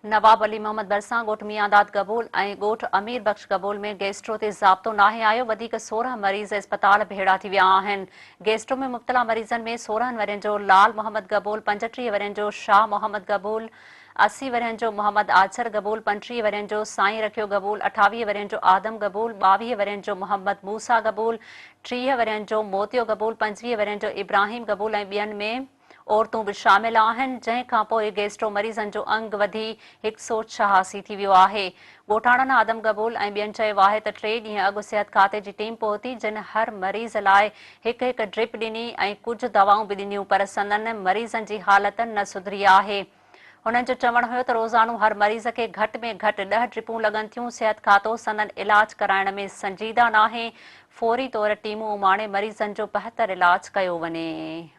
नवाब अली मोहम्मद बरसा ॻोठ मियांदाद क़बूल ऐं ॻोठ अमीर बख्श क़बूल में गैस्ट्रो ते ज़ाब्तो नाहे आयो। वधीक 16 मरीज़ अस्पताल भेड़ा थी विया आहिनि। गैस्ट्रो में मुब्तला मरीज़नि में 16 वरियनि जो लाल मोहम्मद क़बूल, 35 वरियनि जो शाह मोहम्मद क़बूल, 80 वरियनि जो मोहम्मद आजर क़बूल, 35 वरियनि जो साईं रखियो क़बूल, 28 वरियनि जो आदम क़बूल, 22 वरियनि जो मोहम्मद मूसा क़बूल, 30 वरियनि जो मोतियो क़बूल, 25 वरियनि जो इब्राहिम क़बूल ऐं ॿियनि में औरतूं बि शामिल आहिनि। जंहिंखां पोइ गैस्ट्रो मरीज़नि जो अंग वधी 186 थी वियो आहे। ॻोठाणनि आदम क़बूल ऐं ॿियनि चयो आहे त 3 ॾींहं अॻु सिहत खाते जी टीम पहुती, जिन हर मरीज़ लाइ हिकु ड्रिप ॾिनी ऐं कुझु दवाऊं बि ॾिनियूं, पर संदनि मरीज़नि जी हालत न सुधरी आहे। हुननि जो चवणु हुयो त रोज़ानो हर मरीज़ खे घटि में घटि 10 ड्रिपूं लॻनि थियूं। सिहत खातो संदनि इलाज कराइण में संजीदा नाहे। फौरी तौर टीमूं उमाणे मरीज़नि जो बहितर इलाज कयो वञे।